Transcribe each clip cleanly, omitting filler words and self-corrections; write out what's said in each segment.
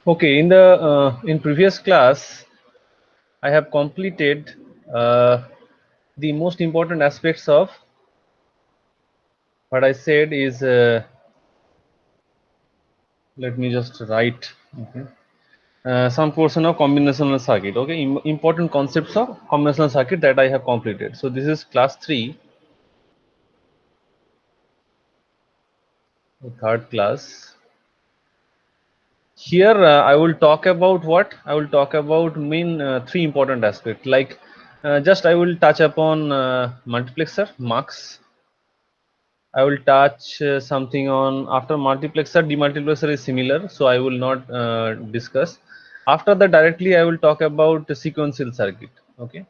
Okay, in previous class, I have completed the most important aspects of what I said is. Let me just write. Okay. Some portion of combinational circuit. Okay, important concepts of combinational circuit that I have completed. So this is class 3, the third class. Here I will talk about what I will talk about main three important aspects. Like just I will touch upon multiplexer, mux. I will touch something on after multiplexer. Demultiplexer is similar, so I will not discuss. After that, directly I will talk about the sequential circuit. Okay,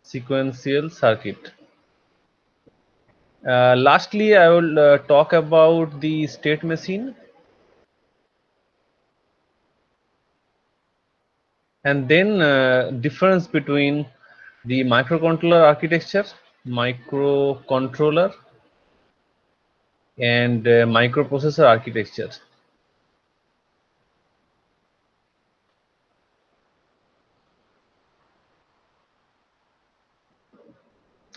sequential circuit. Lastly, I will talk about the state machine, and then difference between the microcontroller architecture, microcontroller, and microprocessor architecture.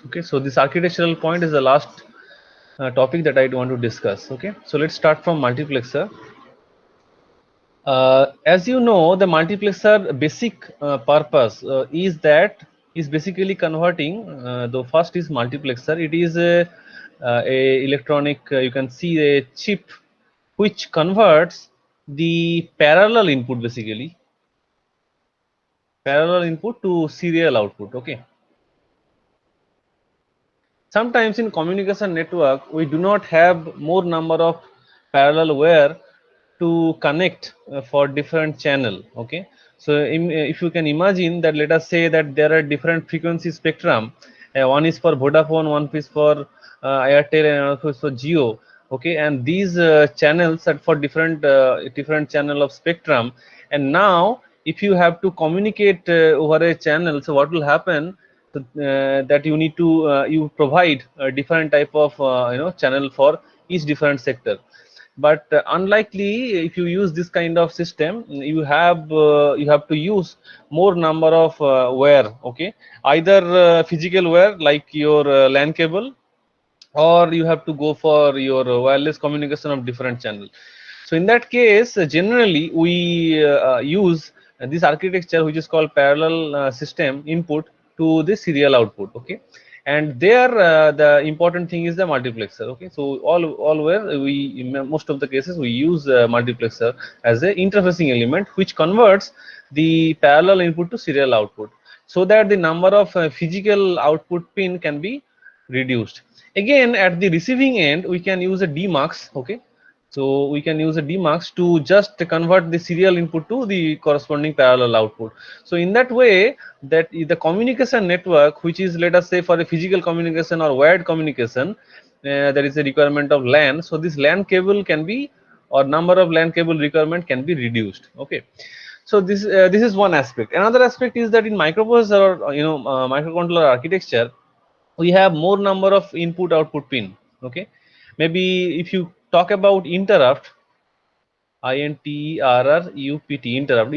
Okay, so this architectural point is the last topic that I want to discuss. Okay, so let's start from multiplexer. As you know, the multiplexer basic purpose is basically converting. The first is multiplexer. It is a electronic. You can see a chip which converts the parallel input to serial output. Okay. Sometimes in communication network, we do not have more number of parallel wire to connect for different channel. Okay, so if you can imagine that, let us say that there are different frequency spectrum. One is for Vodafone, one is for Airtel, and another is for Jio. Okay, and these channels are for different channel of spectrum. And now if you have to communicate over a channel, so what will happen, that you need to you provide a different type of channel for each different sector. But unlikely, if you use this kind of system, you have to use more number of wire. Okay, either physical wire like your LAN cable, or you have to go for your wireless communication of different channel. So in that case, generally we use this architecture which is called parallel system input to the serial output. Okay, and there the important thing is the multiplexer. Okay, so all where we, in most of the cases, we use multiplexer as a interfacing element which converts the parallel input to serial output, so that the number of physical output pin can be reduced. Again, at the receiving end, we can use a demux. Okay, so we can use a demux to just convert the serial input to the corresponding parallel output. So in that way, that the communication network, which is, let us say, for a physical communication or wired communication, there is a requirement of LAN. So this LAN cable can be, or number of LAN cable requirement can be reduced. Okay, so this is one aspect. Another aspect is that in microprocessor, or microcontroller architecture, we have more number of input output pin. Okay, maybe if you talk about interrupt, interrupt, you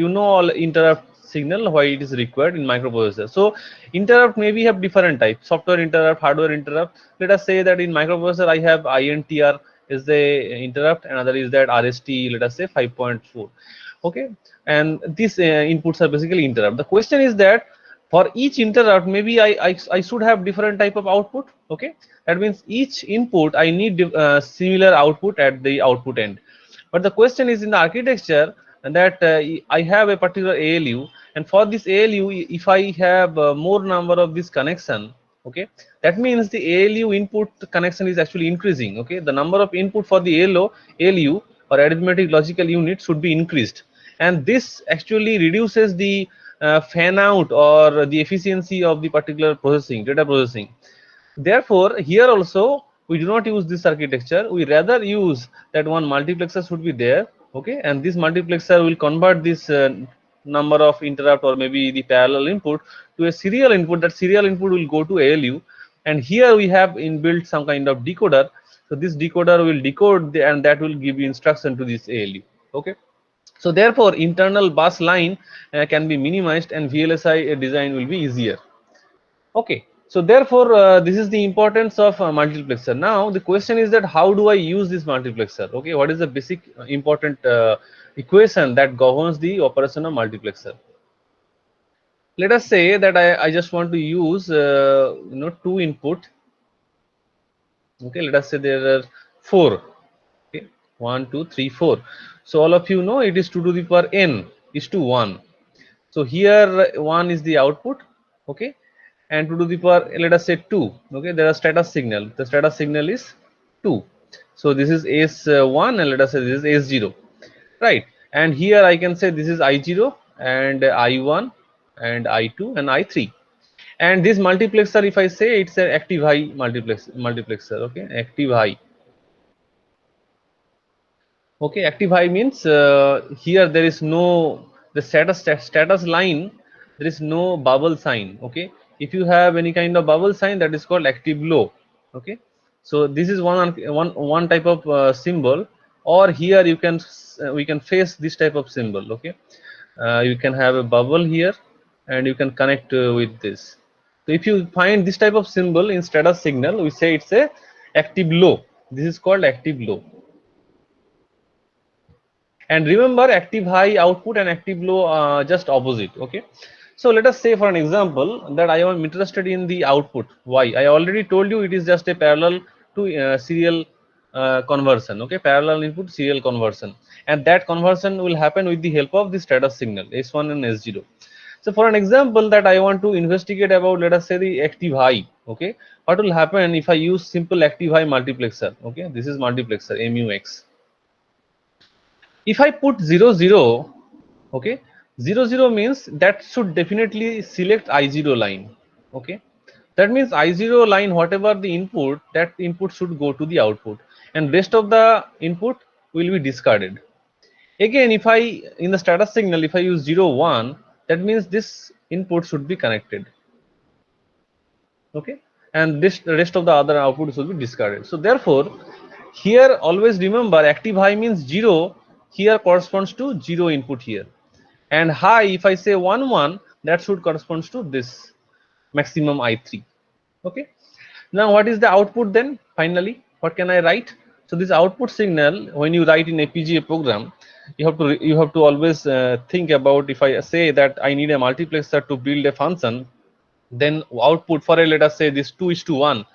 know, all interrupt signal why it is required in microprocessor. So interrupt maybe have different types: software interrupt, hardware interrupt. Let us say that in microprocessor I have INTR is the interrupt, another is that RST, let us say 5.4. Okay, and these inputs are basically interrupt. The question is that for each interrupt, maybe I should have different type of output. Okay, that means each input I need similar output at the output end. But the question is in the architecture, that I have a particular ALU, and for this ALU, if I have more number of this connection, okay, that means the ALU input connection is actually increasing. Okay, the number of input for the ALU or arithmetic logical unit should be increased, and this actually reduces the fan out or the efficiency of the particular data processing. Therefore, here also we do not use this architecture. We rather use that one multiplexer should be there. Okay, and this multiplexer will convert this number of interrupt or maybe the parallel input to a serial input. That serial input will go to ALU, and here we have inbuilt some kind of decoder So this decoder will decode and that will give you instruction to this ALU. Okay. So therefore, internal bus line can be minimized and VLSI design will be easier. Okay. So therefore, this is the importance of multiplexer. Now the question is that how do I use this multiplexer? Okay, what is the basic important equation that governs the operation of multiplexer? Let us say that I just want to use two input. Okay, let us say there are 4. Okay, 1 2 3 4. So all of you know it is 2 to the power n is to 1. So here 1 is the output. Okay, and 2 to the power, let us say 2. Okay, there are status signal. The status signal is 2. So this is S1 and let us say this is S0, right? And here I can say this is I0 and I1 and I2 and I3. And this multiplexer, if I say it's an active high multiplexer, okay, active high. Okay, active high means here there is no the status line, there is no bubble sign. Okay, if you have any kind of bubble sign, that is called active low. Okay, so this is one type of symbol, or here you can we can face this type of symbol. Okay, you can have a bubble here and you can connect with this. So if you find this type of symbol in status signal, we say it's a active low. This is called active low. And remember, active high output and active low just opposite. Okay, so let us say for an example that I am interested in the output. Why? I already told you it is just a parallel to serial conversion. Okay, parallel input serial conversion, and that conversion will happen with the help of the status signal S1 and S0. So for an example that I want to investigate about, let us say the active high. Okay, what will happen if I use simple active high multiplexer? Okay, this is multiplexer MUX. If I put 0 0, okay, 0 0 means that should definitely select I0 line. Okay, that means I0 line, whatever the input, that input should go to the output, and rest of the input will be discarded. Again, if I in the status signal, if I use 0 1, that means this input should be connected. Okay, and this rest of the other outputs will be discarded. So therefore, here always remember active high means 0 here corresponds to 0 input here, and high, if I say 1 1, that should corresponds to this maximum I3. Okay, now what is the output then? Finally, what can I write? So this output signal, when you write in FPGA program, you have to always think about, if I say that I need a multiplexer to build a function, then output for a, let us say this 2:1,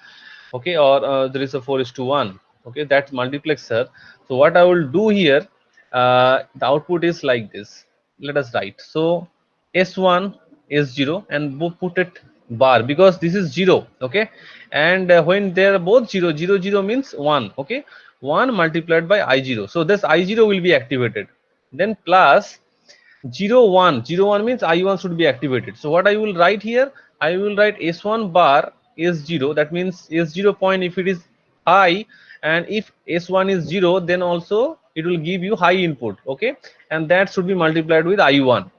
okay, or there is a 4:1. Okay, that's multiplexer. So what I will do here, the output is like this. Let us write. So S1 S0 and put it bar, because this is 0. Okay, and when they are both 0 0 0 means 1. Okay, 1 multiplied by I0. So this I0 will be activated, then plus 0 1. 0 1 means I1 should be activated. So what I will write here, I will write S1 bar S0. That means S0 point, if it is high, and if S1 is 0, then also it will give you high input. Okay, and that should be multiplied with I1,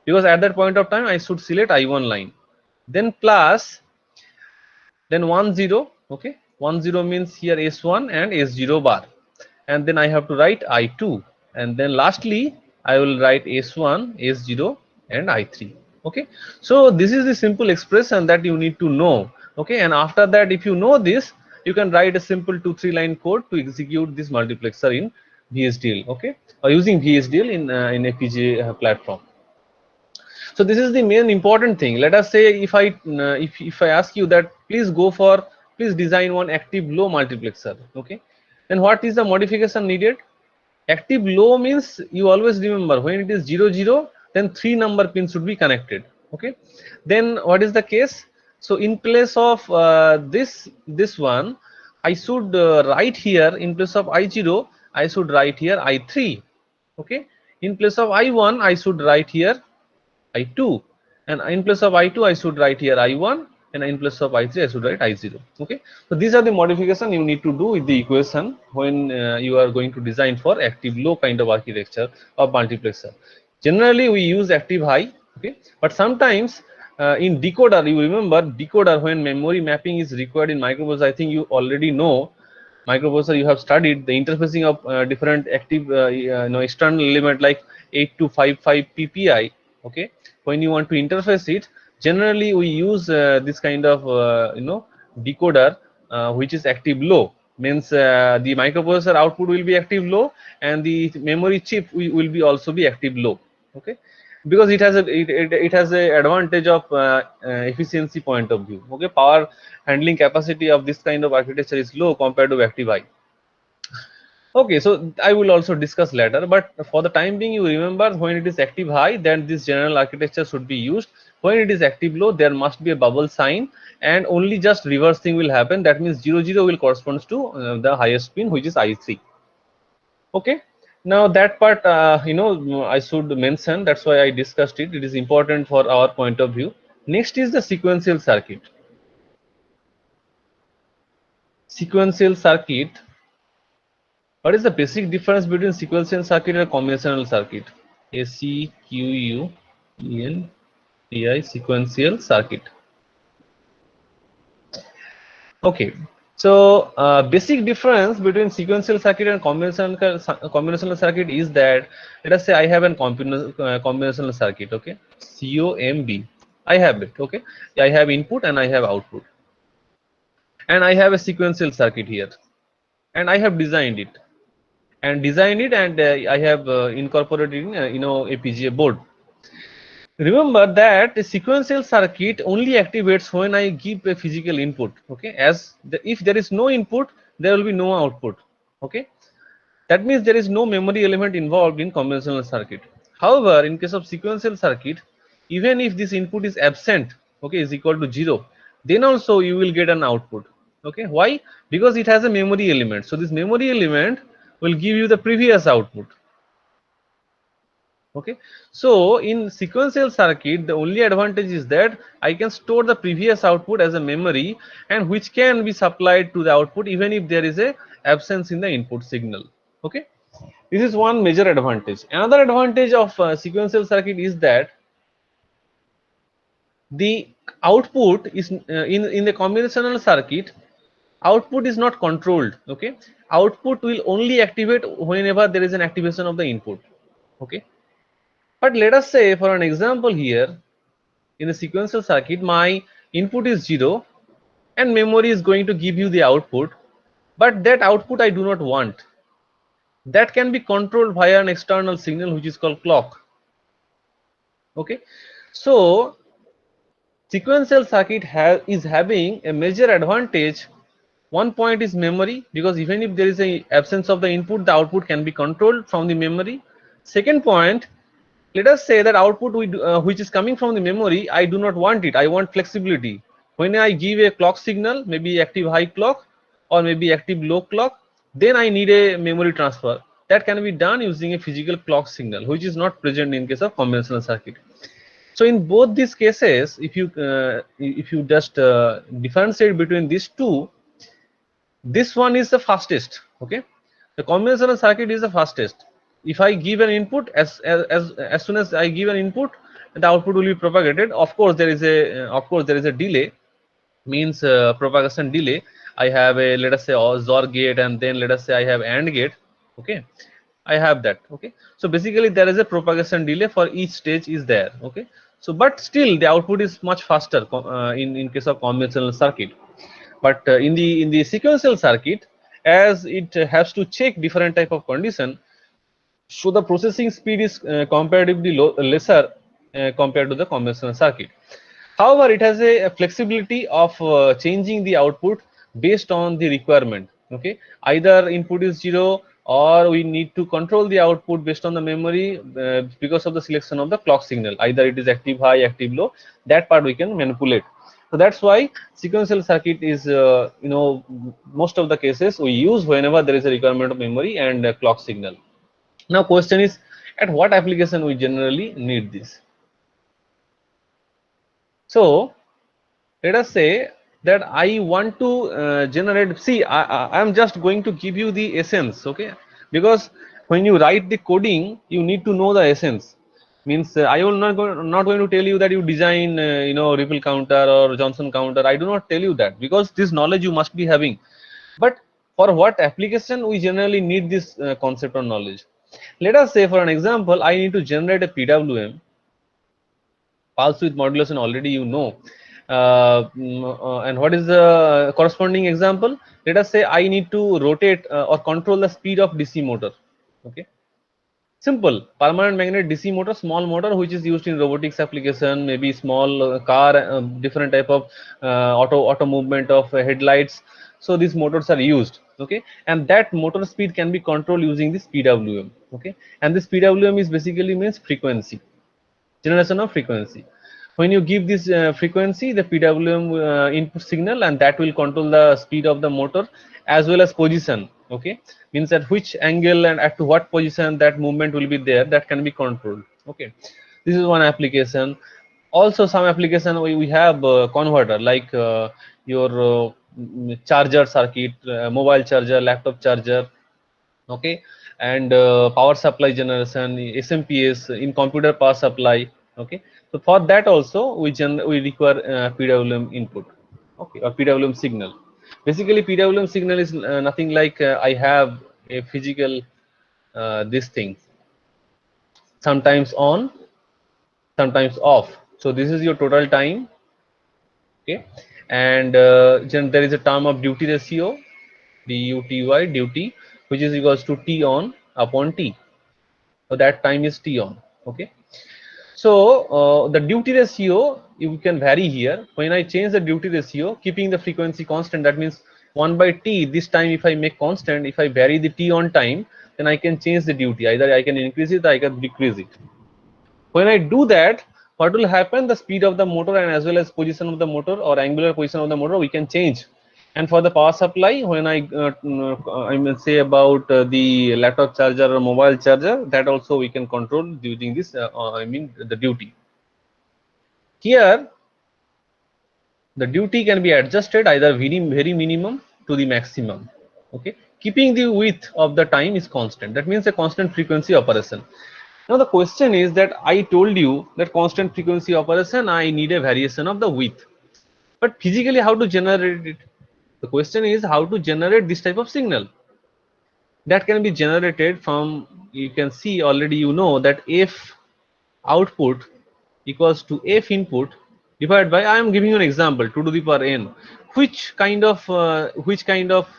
because at that point of time I should select I1 line. Then plus, then 1 0. Okay, 1 0 means here S1 and S0 bar, and then I have to write I2, and then lastly I will write S1 S0 and I3. Okay, so this is the simple expression that you need to know. Okay, and after that, if you know this, you can write a simple 2-3 line code to execute this multiplexer in VHDL. Okay, or using VHDL in FPGA platform. So this is the main important thing. Let us say if I if I ask you that please design one active low multiplexer. Okay, then what is the modification needed? Active low means, you always remember, when it is 0 0, then 3 number pins should be connected. Okay, then what is the case? So in place of this one, I should write here, in place of I0 I should write here I3. Okay, in place of I1 I should write here I2, and in place of I2 I should write here I1, and in place of I3 I should write I0. Okay, so these are the modification you need to do with the equation when you are going to design for active low kind of architecture of multiplexer. Generally we use active high. Okay, but sometimes in decoder, you remember decoder, when memory mapping is required in microprocessor, I think you already know microprocessor you have studied, the interfacing of different active external element like 8255 PPI. Okay, when you want to interface it, generally we use this kind of decoder which is active low, means the microprocessor output will be active low and the memory chip will be also be active low. Okay, because it has it has a advantage of efficiency point of view. Okay, power handling capacity of this kind of architecture is low compared to active high. Okay, so I will also discuss later, but for the time being, you remember when it is active high, then this general architecture should be used. When it is active low, there must be a bubble sign, and only just reverse thing will happen. That means 00 will corresponds to the highest pin, which is I3. Okay, now that part I should mention, that's why I discussed it. It is important for our point of view. Next is the sequential circuit. Sequential circuit. What is the basic difference between sequential circuit and conventional circuit? SEQUENTI, sequential circuit. Okay, so basic difference between sequential circuit and conventional circuit is that, let us say I have a combinational circuit. Okay, COMB, I have it. Okay, I have input and I have output, and I have a sequential circuit here, and I have designed it and I have incorporated in a PGA board. Remember that the sequential circuit only activates when I give a physical input. Okay, if there is no input, there will be no output. Okay, that means there is no memory element involved in conventional circuit. However, in case of sequential circuit, even if this input is absent, okay, is equal to 0, then also you will get an output. Okay, why? Because it has a memory element. So this memory element will give you the previous output. Okay, so in sequential circuit, the only advantage is that I can store the previous output as a memory, and which can be supplied to the output even if there is a absence in the input signal. Okay, this is one major advantage. Another advantage of sequential circuit is that the output is in the combinational circuit, output is not controlled. Okay, output will only activate whenever there is an activation of the input. Okay, but let us say, for an example here, in the sequential circuit, my input is 0 and memory is going to give you the output, but that output I do not want. That can be controlled via an external signal which is called clock. Okay, so sequential circuit is having a major advantage. One point is memory, because even if there is a absence of the input, the output can be controlled from the memory. Second point, let us say that output which is coming from the memory, I do not want it. I want flexibility. When I give a clock signal, maybe active high clock or maybe active low clock, then I need a memory transfer. That can be done using a physical clock signal, which is not present in case of conventional circuit. So in both these cases, if you just differentiate between these two, this one is the fastest. Okay, the conventional circuit is the fastest. If I give an input, as soon as I give an input, the output will be propagated. Of course there is a delay, means propagation delay. I have a, let us say, XOR gate, and then let us say I have AND gate. Okay, I have that. Okay, so basically there is a propagation delay for each stage is there. Okay, so but still the output is much faster in case of conventional circuit. But in the sequential circuit, as it has to check different type of condition, so the processing speed is comparatively lesser compared to the conventional circuit. However, it has a flexibility of changing the output based on the requirement. Okay, either input is 0 or we need to control the output based on the memory because of the selection of the clock signal. Either it is active high, active low, that part we can manipulate. So that's why sequential circuit is most of the cases we use whenever there is a requirement of memory and clock signal. Now question is, at what application we generally need this? So let us say that I want to generate, see, I am just going to give you the essence. Okay, because when you write the coding, you need to know the essence. Means I will not going to tell you that you design Ripple counter or Johnson counter. I do not tell you that, because this knowledge you must be having. But For what application we generally need this concept or knowledge? Let us say, for an example, I need to generate a PWM, pulse width modulation, already you know. And what is the corresponding example? Let us say I need to rotate or control the speed of DC motor. Okay, simple permanent magnet DC motor, small motor, which is used in robotics application, maybe small car, different type of auto movement of headlights. So these motors are used. Okay, and that motor speed can be controlled using this PWM. Okay, and this PWM is basically means frequency, generation of frequency. When you give this frequency, the PWM input signal, and that will control the speed of the motor as well as position. Okay, means at which angle and at what position that movement will be there, that can be controlled. Okay, this is one application. Also some application we have converter, like your charger circuit, mobile charger, laptop charger. Okay, and power supply generation, SMPS in computer power supply. Okay, so for that also we require PWM input. Okay, or PWM signal. Basically PWM signal is nothing like I have a physical this thing, sometimes on, sometimes off. So this is your total time. Okay, and there is a term of duty ratio, DUTY, duty, which is equals to T on upon T. So that time is T on. Okay, so the duty ratio you can vary here. When I change the duty ratio, keeping the frequency constant, that means 1 by T. This time if I make constant, if I vary the T on time, then I can change the duty. Either I can increase it or I can decrease it. When I do that, what will happen? The speed of the motor and as well as position of the motor or angular position of the motor we can change. And for the power supply, when I will say about the laptop charger or mobile charger, that also we can control using this the duty. Here the duty can be adjusted either very minimum to the maximum. Okay, keeping the width of the time is constant. That means a constant frequency operation. Now the question is that I told you that constant frequency operation, I need a variation of the width. But physically how to generate it? The question is how to generate this type of signal. That can be generated from, you can see already, you know that F output equals to F input divided by, I am giving you an example, 2 to the power n. Which kind of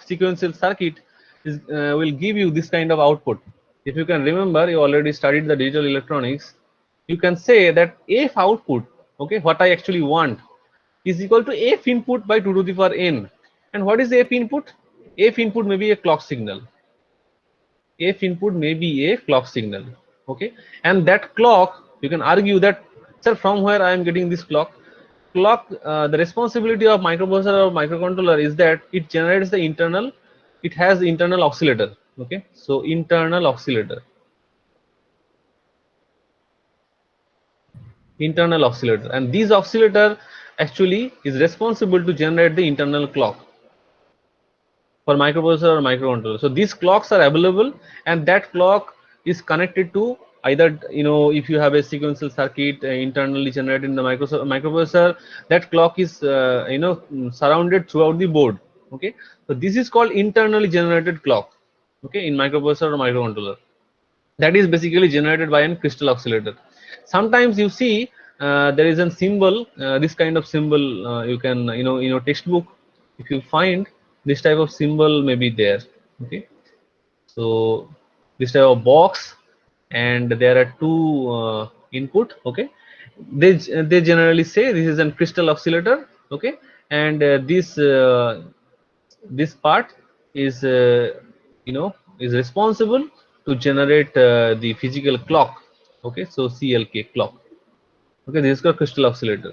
sequential circuit is, will give you this kind of output? If you can remember, you already studied the digital electronics. You can say that F output, okay, what I actually want, is equal to F input by 2 to the power n. And what is F input? F input may be a clock signal. F input may be a clock signal. Okay, and that clock, you can argue that, sir, from where I am getting this clock? The responsibility of microprocessor or microcontroller is that it generates the internal, it has internal oscillator. Okay, so internal oscillator, and this oscillator actually is responsible to generate the internal clock for microprocessor or microcontroller. So these clocks are available, and that clock is connected to either, if you have a sequential circuit internally generated in the microprocessor, that clock is surrounded throughout the board. Okay, so this is called internally generated clock. Okay, in microprocessor or microcontroller, that is basically generated by a crystal oscillator. Sometimes you see there is a symbol, this kind of symbol, you can in your textbook, if you find this type of symbol may be there. Okay, so this type of box, and there are two input. Okay, they generally say this is a crystal oscillator. Okay, and this part is is responsible to generate the physical clock. Okay, so CLK, clock. Okay, this is called crystal oscillator.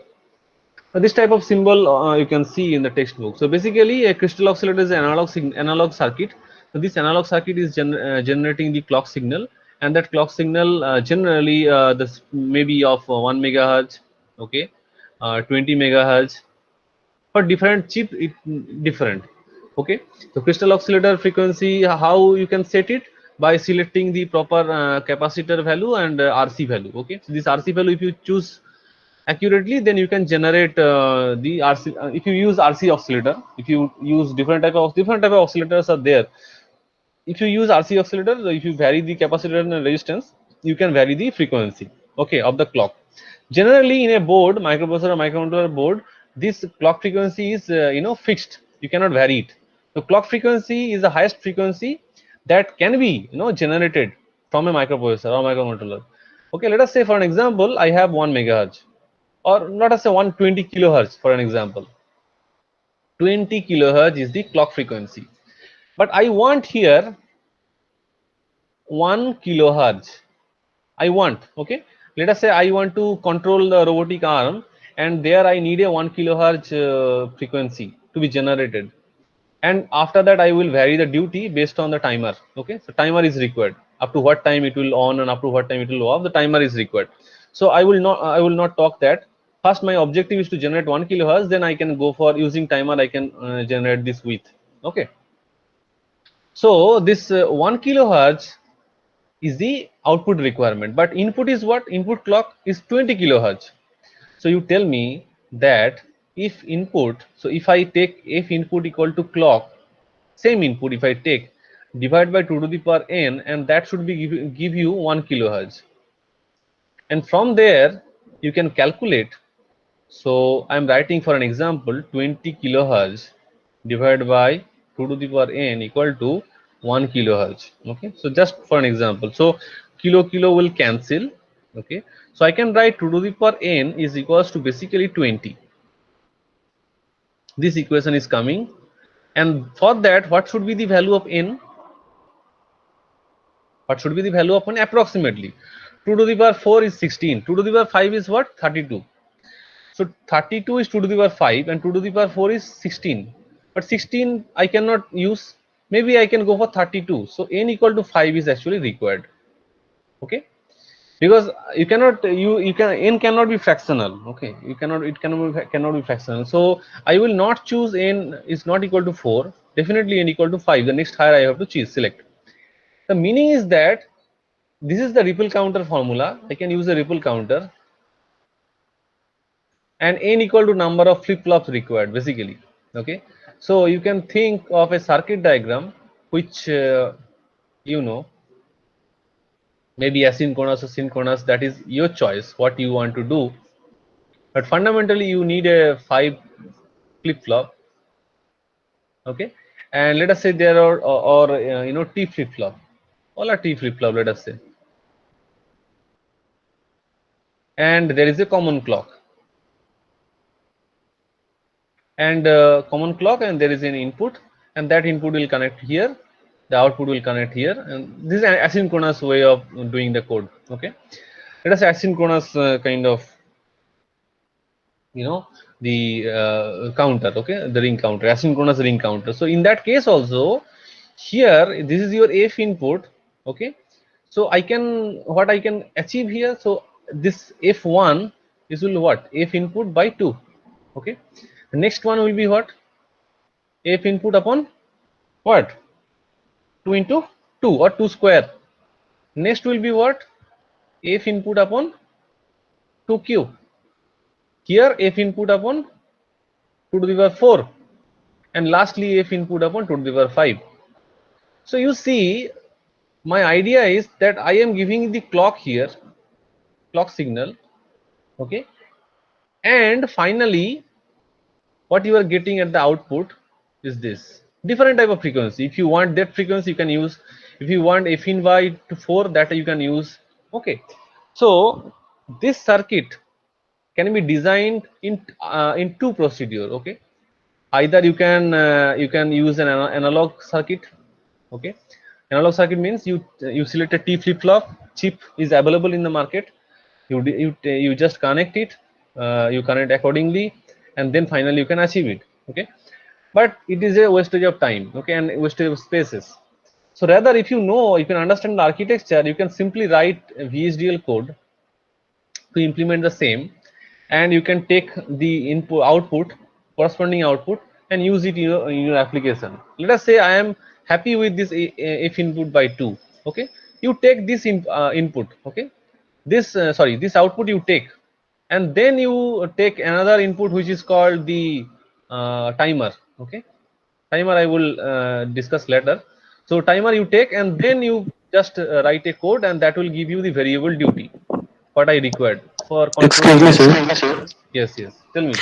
This type of symbol you can see in the textbook. So basically a crystal oscillator is an analog circuit. So this analog circuit is generating the clock signal, and that clock signal generally this may be of 1 megahertz. Okay, 20 megahertz. For different chip it different. Okay, so crystal oscillator frequency, how you can set it? By selecting the proper capacitor value and RC value. Okay, so this RC value, if you choose accurately, then you can generate the RC. If you use RC oscillator, if you use different type of oscillators are there. If you use RC oscillator, if you vary the capacitor and resistance, you can vary the frequency, okay, of the clock. Generally, in a board, microprocessor or microcontroller board, this clock frequency is fixed. You cannot vary it. The clock frequency is the highest frequency that can be generated from a microprocessor or microcontroller. Okay, let us say for an example, I have 1 megahertz, or let us say 120 kilohertz for an example. 20 kilohertz is the clock frequency, but I want here 1 kilohertz. I want, okay, let us say I want to control the robotic arm, and there I need a 1 kilohertz frequency to be generated, and after that I will vary the duty based on the timer. Okay, so timer is required, up to what time it will on and up to what time it will off, the timer is required. So I will not talk that. First my objective is to generate 1 kilohertz, then I can go for using timer, I can generate this width. Okay, so this 1 kilohertz is the output requirement, but input is what? Input clock is 20 kilohertz. So you tell me that if input, so if I take if input equal to clock, same input if I take, divide by 2 to the power n, and that should be give you 1 kilohertz. And from there you can calculate. So I am writing for an example 20 kilohertz divided by 2 to the power n equal to 1 kilohertz. Okay, so just for an example, so kilo will cancel. Okay, so I can write 2 to the power n is equals to basically 20. This equation is coming, and for that what should be the value of n? What should be the value of n? Approximately 2 to the power 4 is 16, 2 to the power 5 is what? 32. So 32 is 2 to the power 5 and 2 to the power 4 is 16. But 16 I cannot use. Maybe I can go for 32. So n equal to 5 is actually required. Okay, because you cannot n cannot be fractional. Okay, you cannot, it cannot be fractional. So I will not choose n is not equal to 4. Definitely n equal to 5. The next higher I have to choose select. The meaning is that this is the ripple counter formula. I can use a ripple counter, and n equal to number of flip-flops required basically. Okay, so you can think of a circuit diagram which maybe asynchronous or synchronous, that is your choice what you want to do, but fundamentally you need a 5 flip-flop. Okay, and let us say there are T flip-flop, all are T flip-flop, let us say, and there is a common clock, and common clock, and there is an input, and that input will connect here, the output will connect here, and this is an asynchronous way of doing the code. Okay, let us say asynchronous kind of the counter. Okay, the ring counter, asynchronous ring counter. So in that case also, here this is your f input. Okay, so I can, what I can achieve here, so this f1 is will what? F input by 2. Okay, the next one will be what? F input upon what? 2 into 2 or 2 square. Next will be what? F input upon 2q. Here f input upon 2 to the power 4, and lastly f input upon 2 to the power 5. So you see, my idea is that I am giving the clock here, clock signal. Okay, and finally what you are getting at the output is this different type of frequency. If you want that frequency, you can use. If you want f in by to 4, that you can use. Okay, so this circuit can be designed in two procedure. Okay, either you can use an analog circuit. Okay, analog circuit means you select a T flip-flop, chip is available in the market, you just connect it, you connect accordingly, and then finally you can achieve it. Okay, but it is a wastage of time, okay, and wastage of spaces. So rather, if you can understand the architecture, you can simply write a VHDL code to implement the same, and you can take the output, corresponding output, and use it in your application. Let us say I am happy with this f input by 2. Okay, you take this input. Okay, this this output you take, and then you take another input which is called the timer. Okay, timer I will discuss later. So timer you take, and then you just write a code, and that will give you the variable duty what I required for Excuse controlling me, the. sir. Yes, yes, tell me.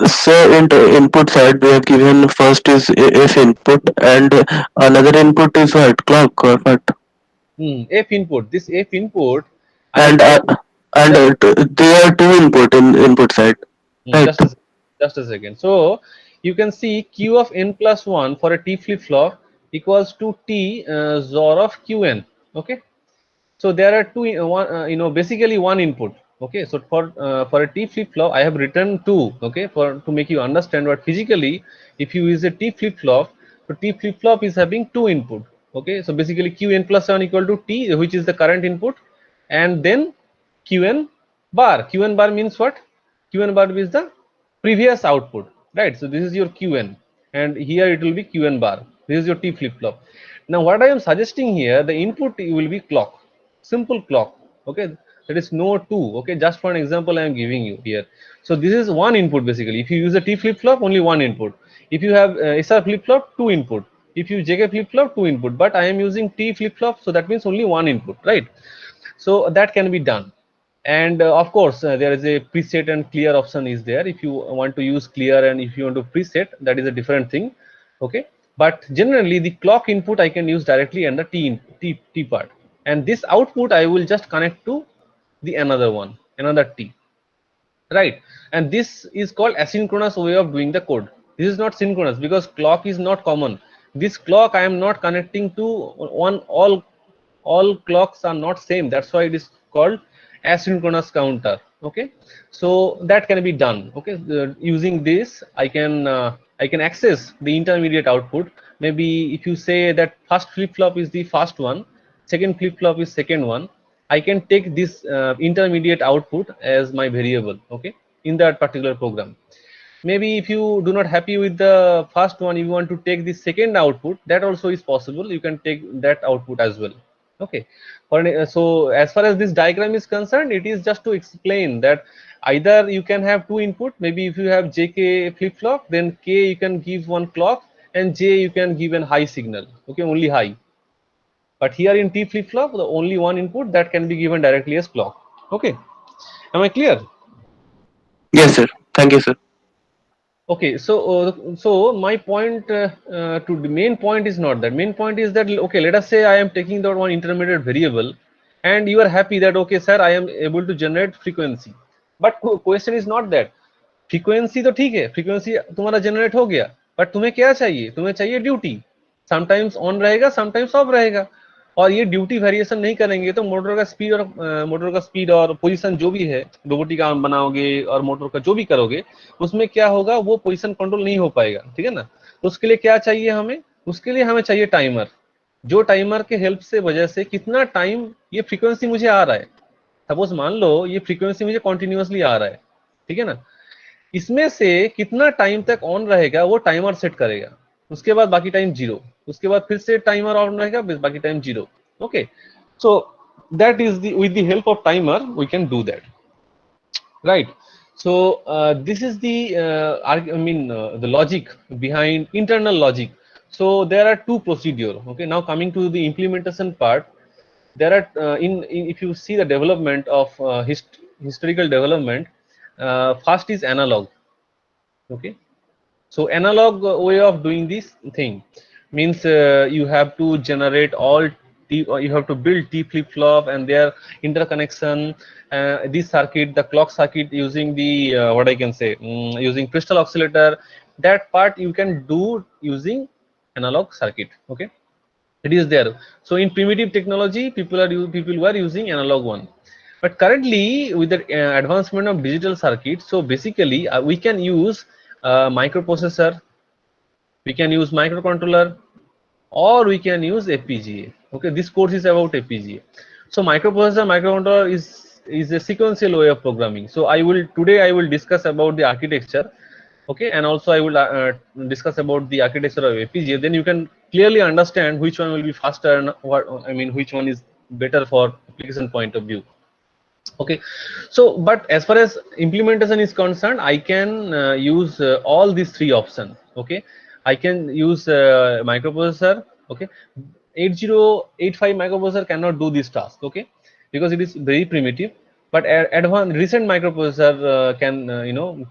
So in the input side, we have given first is if input and another input is what, clock or what? F input, this F input I have And typed. Just there are two input in input side, Hmm, right? just a second. So you can see q of n plus 1 for a t flip flop equals to t XOR of qn. Okay. So there are two, basically one input. Okay. So for a t flip flop, I have written two. Okay, for to make you understand what physically, if you use a t flip flop, so t flip flop is having two input. Okay. So basically qn plus 7 equal to t, which is the current input, and then qn bar. Qn bar means what? Qn bar is the previous output, right? So this is your qn, and here it will be qn bar. This is your t flip flop. Now what I am suggesting here, the input will be clock, simple clock. Okay, that is no two. Okay, just for an example I am giving you here. So this is one input. Basically, if you use a t flip flop, only one input. If you have SR flip flop, two input. If you JK flip flop, two input. But I am using t flip flop, so that means only one input, right? So that can be done. And of course there is a preset and clear option is there. If you want to use clear and if you want to preset, that is a different thing. Okay, but generally the clock input I can use directly and the t part, and this output I will just connect to the another one, another t, right? And this is called asynchronous way of doing the code. This is not synchronous because clock is not common. This clock I am not connecting to one. All clocks are not same, that's why it is called asynchronous counter. Okay, so that can be done. Okay, using this I can access the intermediate output. Maybe if you say that first flip flop is the first one, second flip flop is second one, I can take this intermediate output as my variable. Okay, in that particular program. Maybe if you do not happy with the first one, you want to take the second output, that also is possible. You can take that output as well. Okay, so as far as this diagram is concerned, it is just to explain that either you can have two input. Maybe if you have JK flip flop, then K you can give one clock, and J you can give an high signal. Okay, only high. But here in T flip flop, the only one input that can be given directly as clock. Okay, am I clear? Yes, sir. Thank you, sir. Okay, so my point to the main point is not that. Main point is that, okay, let us say I am taking that one intermediate variable, and you are happy that, okay sir, I am able to generate frequency. But question is not that. Frequency तो ठीक है, frequency तुम्हारा generate हो गया, but तुम्हें क्या चाहिए? तुम्हें चाहिए ड्यूटी। समटाइम्स ऑन रहेगा, समटाइम्स ऑफ रहेगा, और ये ड्यूटी वेरिएशन नहीं करेंगे तो मोटर का स्पीड और पोजीशन जो भी है, रोबोटिक आर्म बनाओगे और मोटर का जो भी करोगे, उसमें क्या होगा, वो पोजीशन कंट्रोल नहीं हो पाएगा। ठीक है ना? तो उसके लिए क्या चाहिए हमें? उसके लिए हमें चाहिए टाइमर, जो टाइमर के हेल्प से वजह से कितना टाइम ये फ्रीक्वेंसी मुझे आ रहा है। सपोज मान लो ये फ्रीक्वेंसी मुझे कॉन्टिन्यूसली आ रहा है, ठीक है ना? इसमें से कितना टाइम तक ऑन रहेगा वो टाइमर सेट करेगा, उसके बाद बाकी टाइम जीरो, उसके बाद फिर से टाइमर ऑन रहेगा, बाकी time zero. Okay, so that is the with the help of timer we can do that, right? So this is the the logic behind internal logic. So there are two procedure. Okay, now coming to the implementation part, there are if you see the development of historical development, first is analog. Okay, so analog way of doing this thing means you have to generate all you have to build T flip flop and their interconnection, this circuit, the clock circuit, using the what I can say, using crystal oscillator. That part you can do using analog circuit. Okay, it is there. So in primitive technology, people were using analog one. But currently, with the advancement of digital circuits, so basically we can use microprocessor, we can use microcontroller, or we can use FPGA. Okay, this course is about FPGA. So microprocessor, microcontroller is a sequential way of programming. So today I will discuss about the architecture. Okay, and also I will discuss about the architecture of FPGA. Then you can clearly understand which one will be faster and what I mean, which one is better for application point of view. Okay, so but as far as implementation is concerned, I can use all these three options. Okay, I can use microprocessor. Okay, 8085 microprocessor cannot do this task. Okay, because it is very primitive, but advanced recent microprocessor can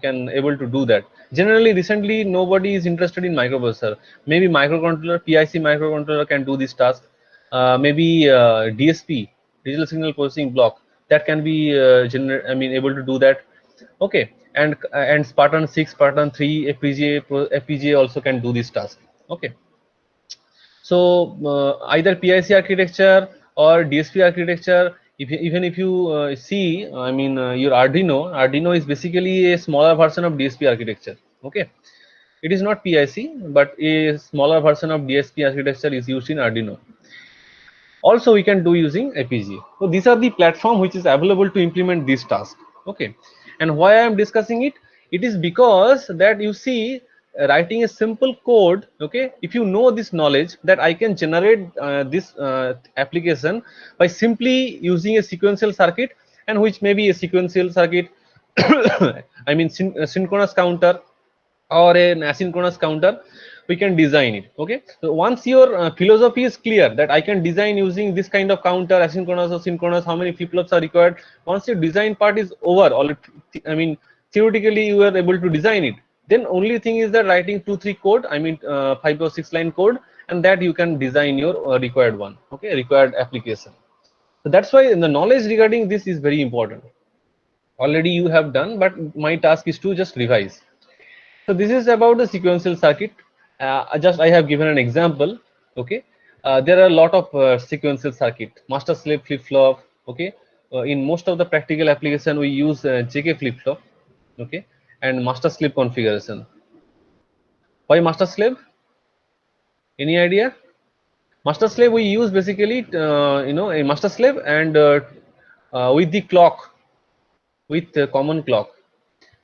can able to do that. Generally recently nobody is interested in microprocessor. Maybe microcontroller, PIC microcontroller can do this task. Maybe DSP, digital signal processing block, that can be able to do that. Okay, and Spartan 6, Spartan 3, FPGA also can do this task. Okay, so either PIC architecture or DSP architecture, even if you see, your Arduino is basically a smaller version of DSP architecture. Okay, it is not PIC, but a smaller version of DSP architecture is used in Arduino. Also we can do using FPGA. So these are the platform which is available to implement this task. Okay, and why I am discussing it, it is because that you see, writing a simple code, okay, if you know this knowledge that I can generate this application by simply using a sequential circuit, and which may be a sequential circuit synchronous counter or an asynchronous counter, we can design it. Okay, so once your philosophy is clear that I can design using this kind of counter, asynchronous or synchronous, how many flip-flops are required, once your design part is over, or theoretically you are able to design it, then only thing is that writing 2-3 code, 5 or 6 line code, and that you can design your required one. Okay, required application. So that's why the knowledge regarding this is very important. Already you have done, but my task is to just revise. So this is about the sequential circuit. I have given an example. Okay, there are a lot of sequential circuit, master slave flip flop. Okay, in most of the practical application we use JK flip flop. Okay, and master slave configuration. Why master slave? Any idea? Master slave we use basically a master slave, and with the clock, with common clock,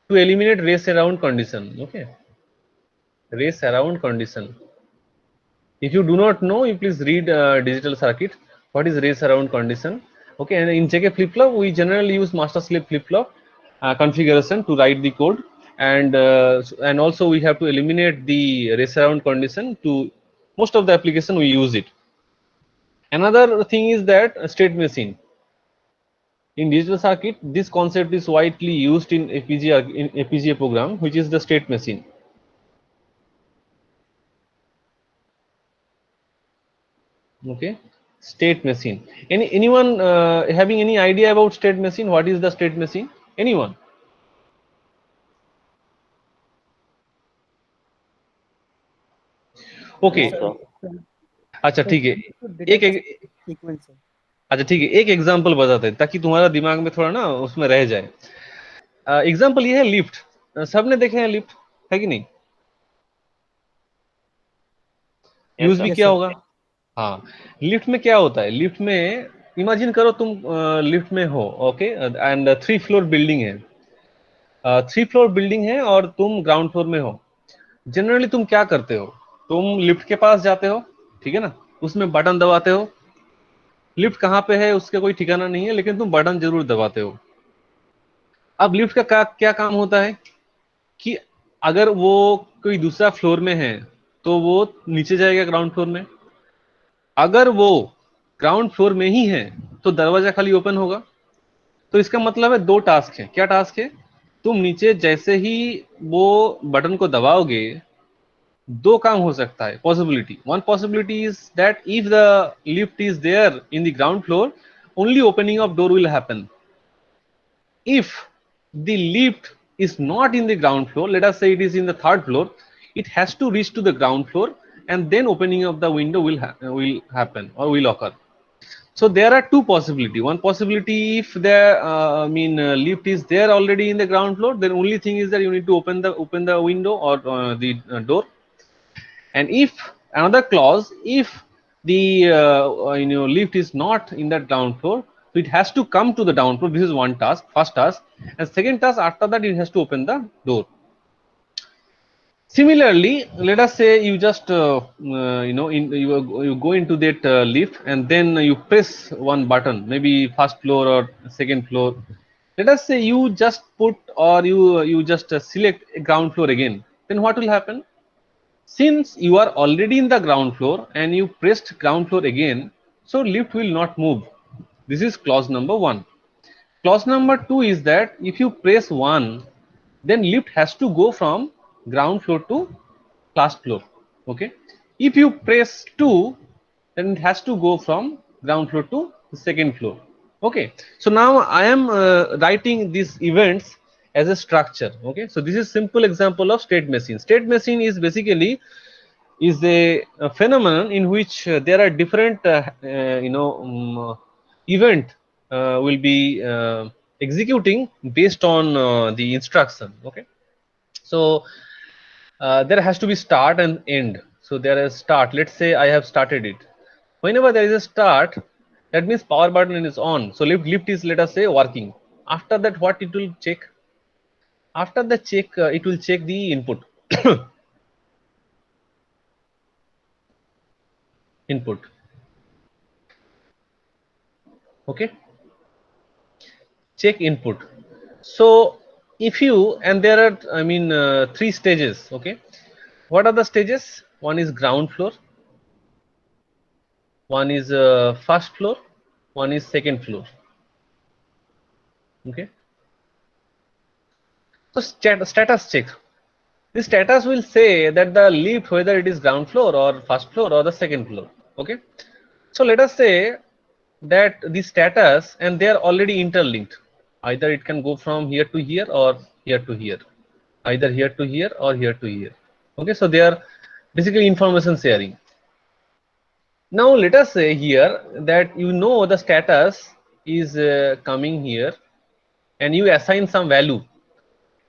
to eliminate race around condition. Okay, race around condition. If you do not know, you please read digital circuit. What is race around condition? Okay, and in JK flip flop, we generally use master slave flip flop configuration to write the code, and also we have to eliminate the race around condition. To most of the application we use it. Another thing is that state machine. In digital circuit, this concept is widely used in FPGA program, which is the state machine. Okay, state machine. Anyone having any idea about state machine? What is the state machine? Anyone? Okay No, sir. अच्छा ठीक है to एक detect एक sequence. अच्छा ठीक है एक example बताते हैं ताकि तुम्हारा दिमाग में थोड़ा ना उसमें रह जाए एग्जांपल ये है लिफ्ट सबने देखे हैं लिफ्ट है कि नहीं यूज भी Yes, किया sir. होगा हाँ लिफ्ट में क्या होता है लिफ्ट में इमेजिन करो तुम लिफ्ट में हो ओके एंड 3 फ्लोर बिल्डिंग है 3 फ्लोर बिल्डिंग है और तुम ग्राउंड फ्लोर में हो जनरली तुम क्या करते हो तुम लिफ्ट के पास जाते हो ठीक है ना उसमें बटन दबाते हो लिफ्ट कहाँ पे है उसका कोई ठिकाना नहीं है लेकिन तुम बटन जरूर दबाते हो अब लिफ्ट का क्या काम होता है कि अगर वो कोई दूसरा फ्लोर में है तो वो नीचे जाएगा ग्राउंड फ्लोर में अगर वो ग्राउंड फ्लोर में ही है तो दरवाजा खाली ओपन होगा तो इसका मतलब है 2 टास्क है क्या टास्क है तुम नीचे जैसे ही वो बटन को दबाओगे 2 काम हो सकता है possibility one possibility is that if the lift is there in the ground floor only opening of door will happen if the lift is not in the ground floor, let us say it is in the 3rd floor, it has to reach to the ground floor and then opening of the window will happen or will occur. So there are 2 possibility. One possibility if the lift is there already in the ground floor, then only thing is that you need to open the window or the door. And if another clause, if the lift is not in that ground floor, so it has to come to the down floor. This is one task, first task, and second task after that it has to open the door. Similarly, let us say you just you go into that lift and then you press one button, maybe first floor or second floor. Let us say you just put or you just select a ground floor again. Then what will happen? Since you are already in the ground floor and you pressed ground floor again, so lift will not move. This is clause number 1. Clause number 2 is that if you press 1, then lift has to go from ground floor to last floor. Okay. If you press 2, then it has to go from ground floor to the second floor. Okay. So now I am writing these events as a structure. Okay. So this is simple example of state machine. State machine is basically is a phenomenon in which there are different event will be executing based on the instruction. Okay. So there has to be start and end. So there is start. Let's say I have started it. Whenever there is a start, that means power button is on. So lift is, let us say, working. After that, what it will check? After the check, it will check the input. Input. Okay. Check input. So if you, and there are, I mean, 3 stages. Okay. What are the stages? One is ground floor, one is first floor, one is second floor. Okay. So status check. The status will say that the lift, whether it is ground floor or first floor or the second floor. Okay. So let us say that the status, and they are already interlinked. Either it can go from here to here or here to here, either here to here or here to here. Okay. So they are basically information sharing. Now let us say here that the status is coming here and you assign some value.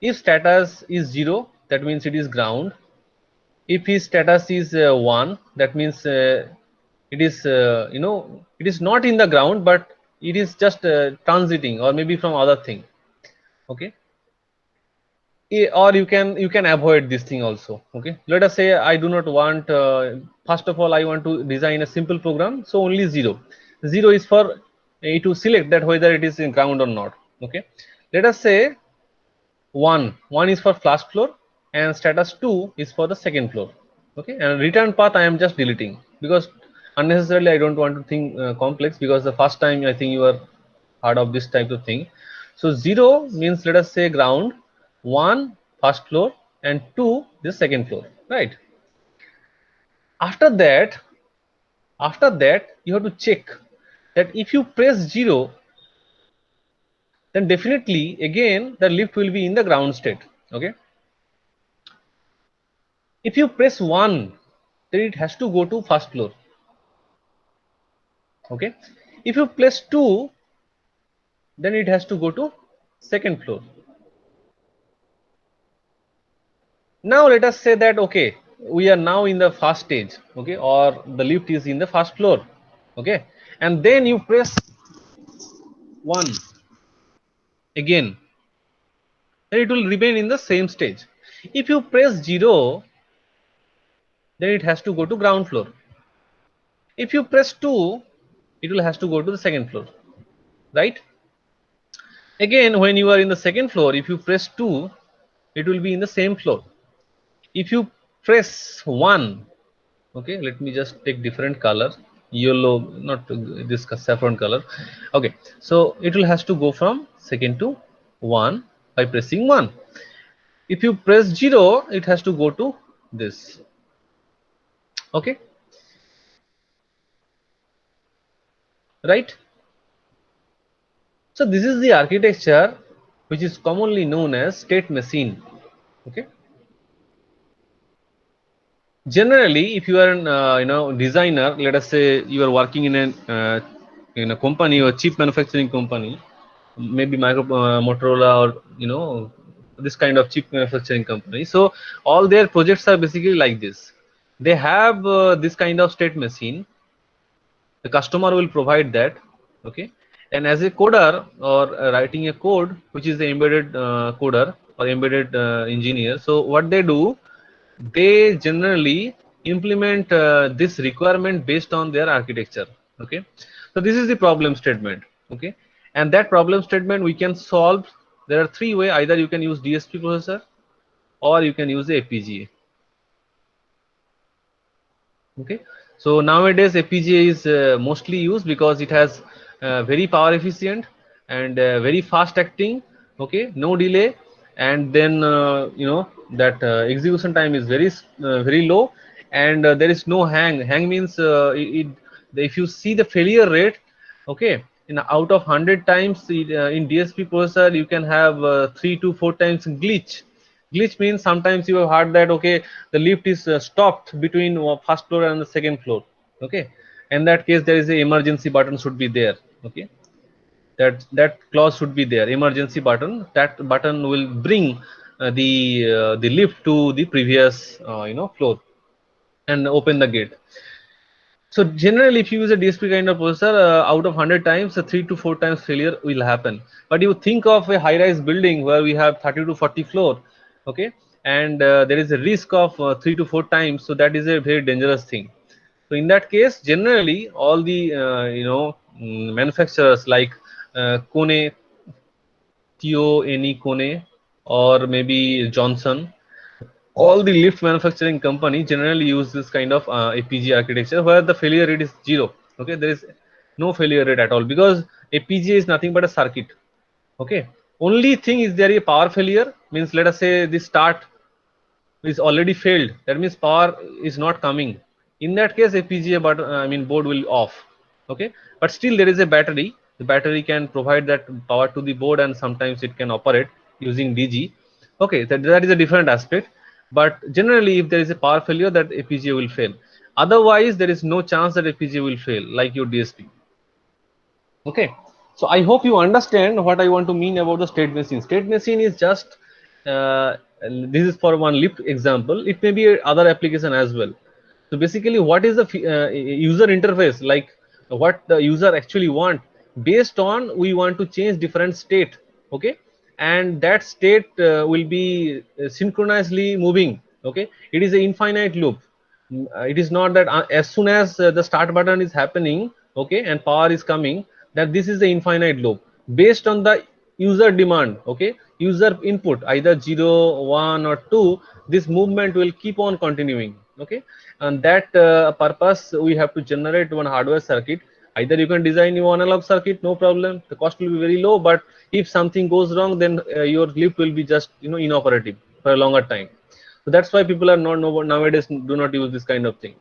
If status is 0, that means it is ground. If his status is 1, that means it is it is not in the ground, but it is just transiting or maybe from other thing. Okay. Or you can avoid this thing also. Okay. Let us say I do not want first of all I want to design a simple program, so only 0 is for it to select that whether it is in ground or not. Okay. Let us say 1 is for first floor and status 2 is for the second floor. Okay. And return path I am just deleting because unnecessarily I don't want to think complex, because the first time I think you are heard of this type of thing. So 0 means, let us say, ground, 1 first floor and 2 the second floor, right? After that you have to check that if you press 0, then definitely again the lift will be in the ground state. Okay. If you press 1, then it has to go to first floor. Okay. If you press 2, then it has to go to second floor. Now let us say that okay, we are now in the first stage. Okay. Or the lift is in the first floor. Okay. And then you press 1 again, then it will remain in the same stage. If you press 0, then it has to go to ground floor. If you press 2, it will has to go to the second floor, right? Again, when you are in the second floor, if you press 2, it will be in the same floor. If you press 1, okay, let me just take different color, yellow, not this saffron color. Okay, so it will has to go from second to 1 by pressing 1. If you press 0, it has to go to this. Okay, right? So this is the architecture which is commonly known as state machine. Okay. Generally, if you are an designer, let us say you are working in a company or chip manufacturing company, maybe Motorola, or this kind of chip manufacturing company. So all their projects are basically like this. They have this kind of state machine. The customer will provide that. Okay. And as a coder or writing a code, which is the embedded coder or embedded engineer, so what they do, they generally implement this requirement based on their architecture. Okay, so this is the problem statement. Okay, and that problem statement we can solve. There are three ways: either you can use DSP processor or you can use the FPGA. Okay, so nowadays FPGA is mostly used because it has very power efficient and very fast acting. Okay, no delay, and then that execution time is very low, and there is no hang. Hang means if you see the failure rate, okay, in out of 100 times in DSP processor you can have 3 to 4 times glitch. Glitch means sometimes you have heard that, okay, the lift is stopped between first floor and the second floor. Okay, in that case there is a emergency button should be there. Okay, that clause should be there, emergency button. That button will bring the lift to the previous floor and open the gate. So generally, if you use a DSP kind of processor, out of 100 times, 3 to 4 times failure will happen. But you think of a high-rise building where we have 30 to 40 floor, okay, and there is a risk of 3 to 4 times. So that is a very dangerous thing. So in that case, generally, all the manufacturers like Kone, Tio, Eni, Kone, or maybe Johnson, all the lift manufacturing company generally use this kind of FPGA architecture where the failure rate is zero. Okay, there is no failure rate at all because FPGA is nothing but a circuit. Okay, only thing is there a power failure, means let us say the start is already failed. That means power is not coming. In that case, FPGA board will off. Okay, but still there is a battery. The battery can provide that power to the board, and sometimes it can operate using DG. Okay, that is a different aspect. But generally, if there is a power failure, that FPGA will fail. Otherwise, there is no chance that FPGA will fail, like your DSP. Okay, so I hope you understand what I want to mean about the state machine. State machine is just this is for one lift example. It may be other application as well. So basically, what is the user interface, like what the user actually want? Based on we want to change different state. Okay, and that state will be synchronously moving. Okay, it is an infinite loop. It is not that as soon as the start button is happening, okay, and power is coming, that this is the infinite loop based on the user demand. Okay, user input either 0, 1 or 2, this movement will keep on continuing. Okay, and that purpose we have to generate one hardware circuit. Either you can design your analog circuit, no problem, the cost will be very low, but if something goes wrong, then your lift will be just inoperative for a longer time. So that's why people are not nowadays do not use this kind of thing.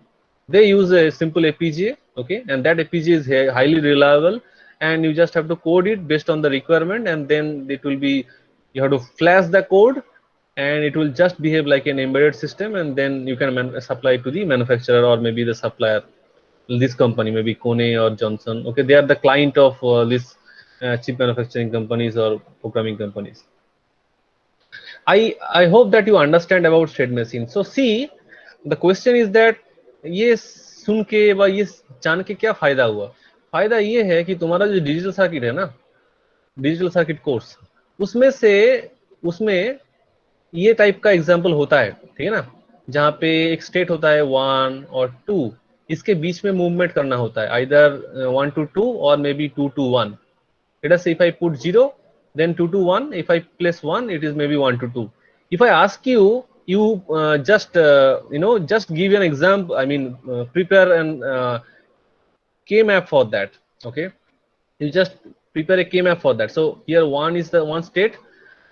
They use a simple FPGA, okay, and that FPGA is highly reliable, and you just have to code it based on the requirement, and then it will be, you have to flash the code, and it will just behave like an embedded system, and then you can supply it to the manufacturer or maybe the supplier. This company, maybe Kone or Johnson, okay, they are the client of this chip manufacturing companies or programming companies. I hope that you understand about state machine. So see, the question is that ये सुन के व ये जान के क्या फायदा हुआ? फायदा ये है कि तुम्हारा जो डिजिटल सर्किट है ना, डिजिटल सर्किट कोर्स, उसमें ये टाइप का एग्जाम्पल होता है, ठीक है ना, जहाँ पे एक स्टेट होता है 1 और 2, इसके बीच में मूवमेंट करना होता है, आइदर 1 to 2 और may be 2 to 1. Let us say if I put 0, then 2 to 1. If I place 1, it is maybe 1 to 2. If I ask you, you just give an example. I mean, prepare an K map for that. Okay, you just prepare a K map for that. So here 1 is the one state.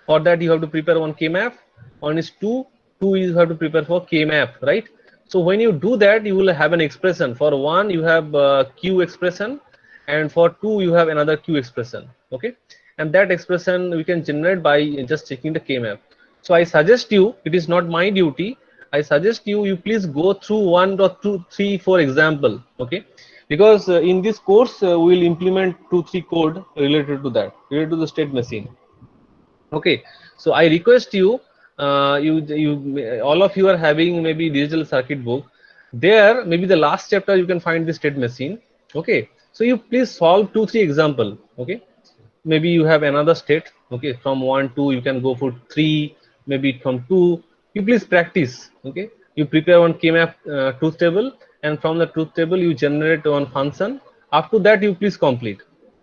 For that you have to prepare one K map. 1 is 2. 2 is you have to prepare for K map, right? So when you do that, you will have an expression. For 1 you have Q expression, and for 2 you have another Q expression. Okay, and that expression we can generate by just checking the K map. So I suggest you, it is not my duty, I suggest you please go through 1 or 2, 3, 4 example. Okay, because in this course we will implement 2, 3 code related to that, related to the state machine. Okay, so I request you, all of you are having maybe digital circuit book. There, maybe the last chapter you can find the state machine. Okay, so you please solve 2, 3 example. Okay, maybe you have another state. Okay, from 1 2 you can go for 3, maybe from 2 you please practice. Okay, you prepare one kmap truth table, and from the truth table you generate one function. Up to that you please complete.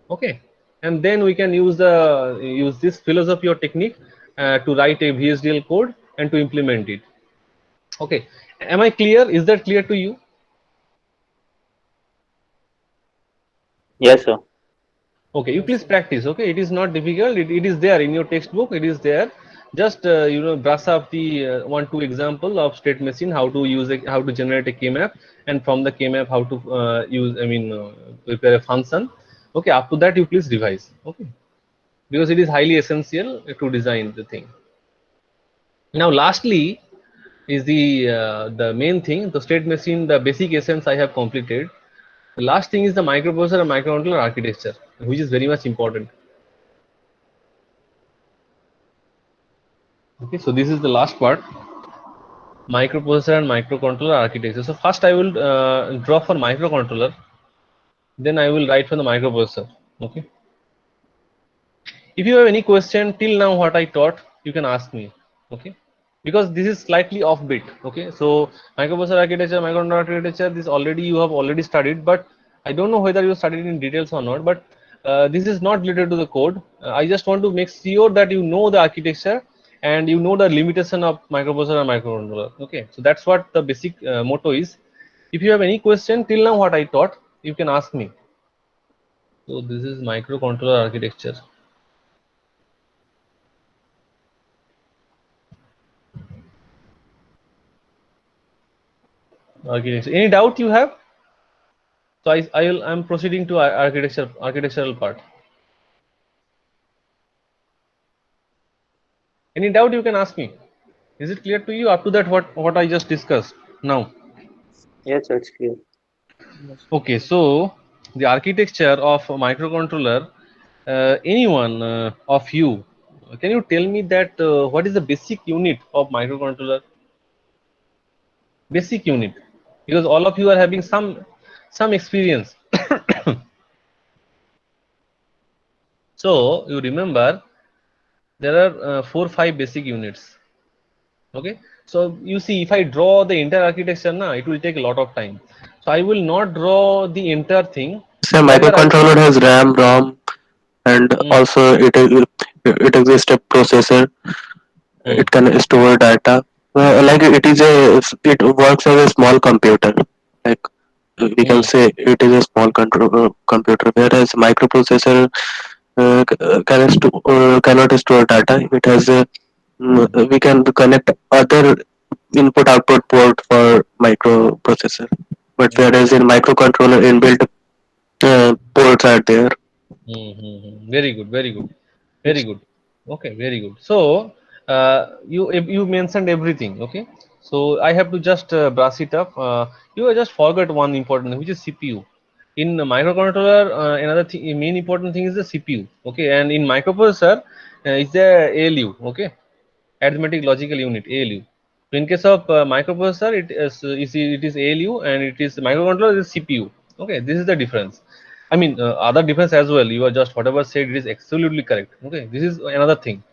Okay, and then we can use this philosophy or technique to write a VHDL code and to implement it. Okay, am I clear? Is that clear to you? Yes, sir. Okay, you please practice. Okay, it is not difficult. It is there in your textbook. It is there. Just brush up the one two example of state machine, how to use it, how to generate a kmap, and from the kmap how to use. I mean, prepare a function. Okay, up to that you please revise. Okay, because it is highly essential to design the thing. Now, lastly, is the main thing, the state machine, the basic essence I have completed. The last thing is the microprocessor and microcontroller architecture, which is very much important. Okay, so this is the last part, microprocessor and microcontroller architecture. So first I will draw for microcontroller, then I will write for the microprocessor. Okay. If you have any question till now what I taught, you can ask me. Okay. Because this is slightly offbeat. Okay. So microprocessor architecture, microcontroller architecture, this already you have already studied, but I don't know whether you studied in details or not. But this is not related to the code. I just want to make sure that you know the architecture and you know the limitation of microprocessor and microcontroller. Okay. So that's what the basic motto is. If you have any question till now what I taught, you can ask me. So this is microcontroller architecture. Architecture. Any doubt you have? So I'm proceeding to architectural part. Any doubt you can ask me. Is it clear to you up to that what I just discussed now? Yes, sir, it's clear. Okay, so the architecture of a microcontroller. Anyone of you, can you tell me that what is the basic unit of microcontroller? Basic unit, because all of you are having some experience. So you remember there are 4 5 basic units. Okay, so you see, if I draw the entire architecture now, it will take a lot of time. So I will not draw the entire thing. So Rather, I microcontroller has RAM, ROM, and mm, also it exists a processor. mm, It can store data. Like it works as a small computer. Like we can mm, say it is a small computer, whereas microprocessor cannot store data. It has a we can connect other input output port for microprocessor. But whereas in microcontroller inbuilt ports are there. very good, very good, very good. Okay, very good. So you mentioned everything. Okay, so I have to just brush it up. You just forgot one important thing, which is CPU. In the microcontroller, another main important thing is the CPU. Okay, and in microprocessor, is the ALU. Okay, arithmetic logical unit, ALU. So in case of microprocessor, it is ALU, and it is microcontroller is CPU. Okay, this is the difference. I mean, other difference as well. You are just whatever said, it is absolutely correct. Okay, this is another thing.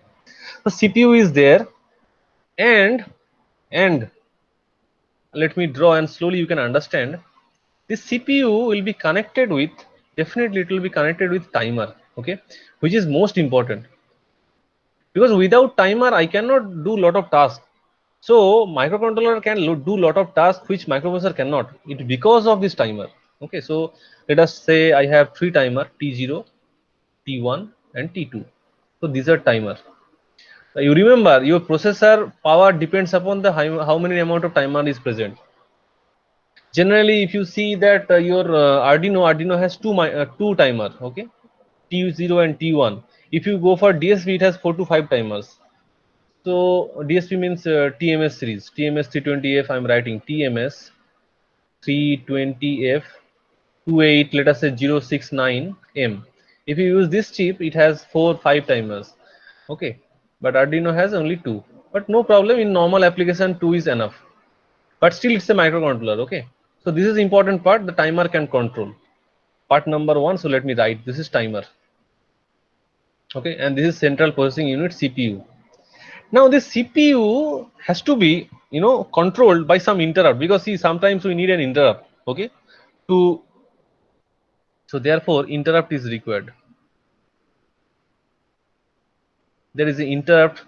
The CPU is there, and let me draw, and slowly you can understand. This CPU will be connected with, definitely it will be connected with timer. Okay, which is most important, because without timer I cannot do lot of tasks. So microcontroller can do lot of tasks which microprocessor cannot. It because of this timer. Okay, so let us say I have 3 timer, T0, T1 and T2. So these are timer. You remember your processor power depends upon the how many amount of timer is present. Generally, if you see that your Arduino has two timer. Okay, T0 and T1. If you go for DSP, it has 4 to 5 timers. So DSP means TMS series, TMS 320F. I'm writing TMS 320F 28, let us say 069M. If you use this chip, it has 4 5 timers. Okay, but Arduino has only 2. But no problem, in normal application 2 is enough. But still it's a microcontroller. Okay, so this is important part, the timer can control. Part number 1, so let me write, this is timer. Okay, and this is central processing unit, CPU. Now this CPU has to be, controlled by some interrupt, because see, sometimes we need an interrupt, okay, to, so therefore interrupt is required. There is an interrupt,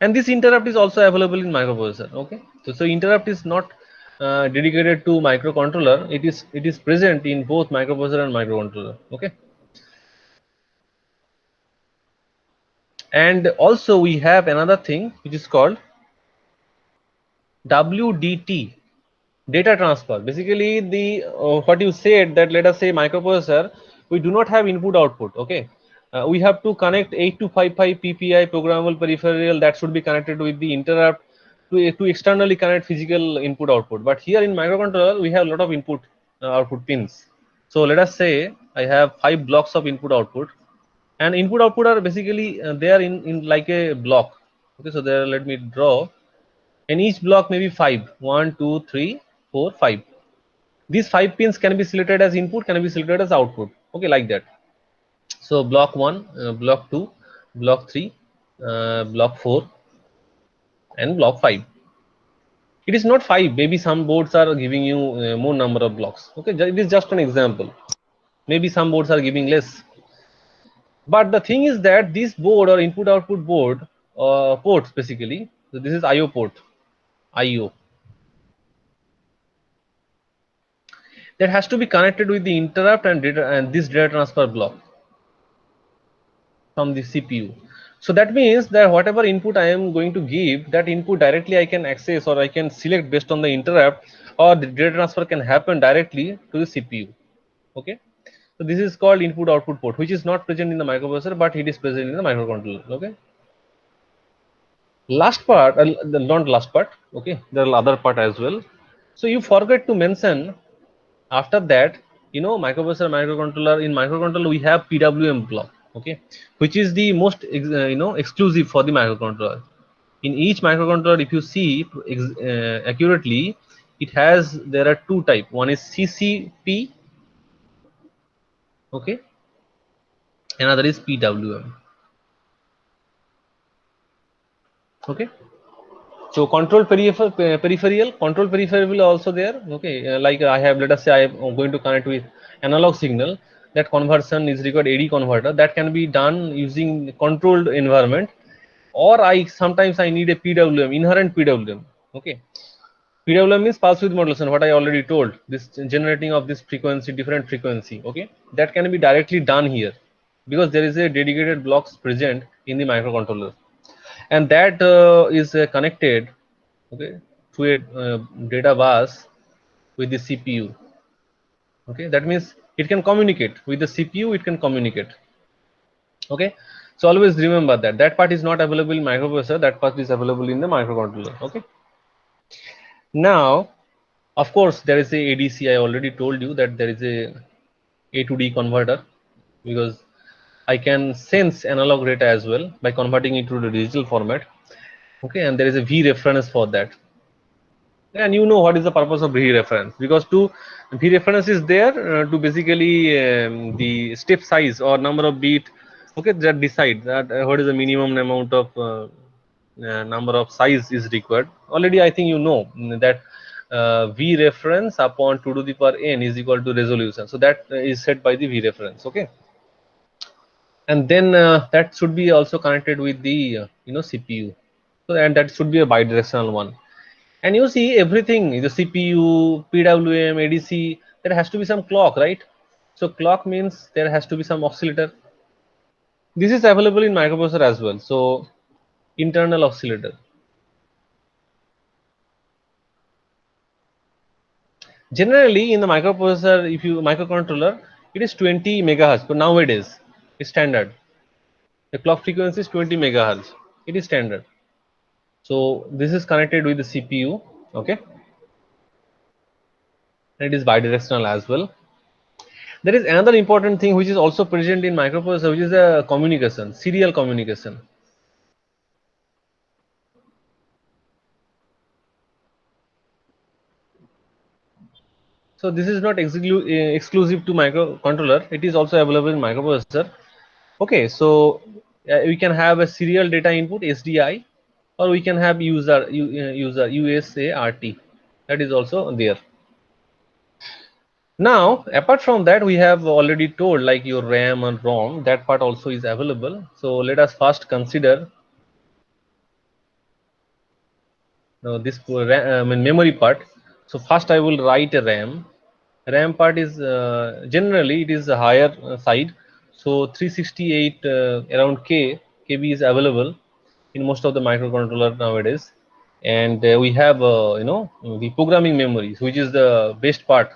and this interrupt is also available in microprocessor, okay. So interrupt is not dedicated to microcontroller, it is present in both microprocessor and microcontroller, okay. And also we have another thing which is called WDT, data transfer. Basically the what you said, that let us say microprocessor, we do not have input output, okay. We have to connect 8255 PPI programmable peripheral that should be connected with the interrupt to externally connect physical input output. But here in microcontroller we have a lot of input output pins. So let us say I have 5 blocks of input output, and input output are basically they are in like a block, okay. So there, let me draw, and each block may be 5, 1 2 3 4 5. These 5 pins can be selected as input, can be selected as output, okay, like that. So block 1, block 2, block 3, block 4, and block 5. It is not 5, maybe some boards are giving you more number of blocks, okay. It is just an example, maybe some boards are giving less. But the thing is that this board or input output board ports basically, so this is IO port, IO, that has to be connected with the interrupt and data, and this data transfer block from the CPU. So that means that whatever input I am going to give, that input directly I can access or I can select based on the interrupt, or the data transfer can happen directly to the CPU, okay. So this is called input output port, which is not present in the microprocessor, but it is present in the microcontroller, okay. Last part, not last part, okay, there are other part as well. So you forget to mention, after that, microprocessor, microcontroller, in microcontroller we have PWM block, okay, which is the most exclusive for the microcontroller. In each microcontroller, if you see accurately, it has, there are two type, one is CCP, okay, another is PWM, okay. So control peripheral also there, okay. Like I have, let us say I am going to connect with analog signal, that conversion is required AD converter, that can be done using controlled environment. Or I sometimes I need a PWM, inherent PWM, okay. PWM means pulse width modulation, what I already told, this generating of this frequency, different frequency, okay. That can be directly done here, because there is a dedicated blocks present in the microcontroller, and that is connected, okay, to a data bus with the CPU, okay. That means it can communicate with the CPU, it can communicate, okay. So always remember that that part is not available in microprocessor, that part is available in the microcontroller, okay. Now of course there is a ADC, I already told you that there is a to D converter, because I can sense analog data as well by converting it to the digital format, okay. And there is a V reference for that, and you know what is the purpose of V reference, because V reference is there to basically the step size or number of bit, okay, that decide that what is the minimum amount of number of size is required. Already I think you know that V reference upon 2 to the power n is equal to resolution, so that is set by the V reference, okay. And then that should be also connected with the CPU, so, and that should be a bidirectional one. And you see everything, the CPU, PWM, ADC, there has to be some clock, right? So clock means there has to be some oscillator. This is available in microprocessor as well. So internal oscillator. Generally in the microprocessor, if you microcontroller, it is 20 megahertz, but nowadays it's standard. The clock frequency is 20 megahertz. It is standard. So this is connected with the CPU, okay. And it is bidirectional as well. There is another important thing which is also present in microprocessor, which is a communication, serial communication. So this is not exclusive to microcontroller, it is also available in microprocessor, okay. So we can have a serial data input, SDI, or we can have user USART, that is also there. Now, apart from that, we have already told like your RAM and ROM, that part also is available. So let us first consider this memory part. So first I will write a RAM. RAM part is generally it is a higher side. So 368 around KB is available in most of the microcontroller nowadays. And we have the programming memories, which is the best part,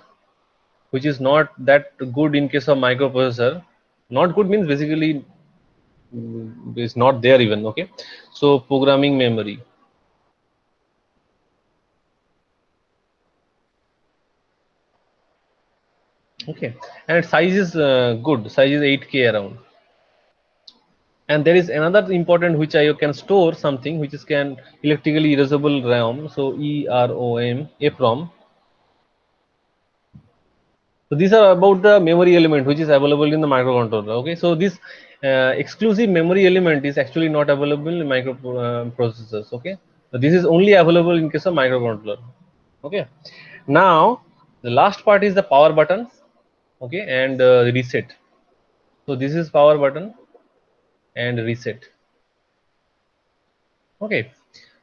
which is not that good in case of microprocessor. Not good means basically is not there even. Okay, so programming memory. Okay, and size is good. Size is 8K around. And there is another important which I can store something which is can electrically erasable RAM. So EROM, EPROM. So these are about the memory element which is available in the microcontroller. Okay, so this exclusive memory element is actually not available in microprocessors. Okay, so this is only available in case of microcontroller. Okay, now the last part is the power buttons. Okay, and reset. So this is power button and reset. Okay,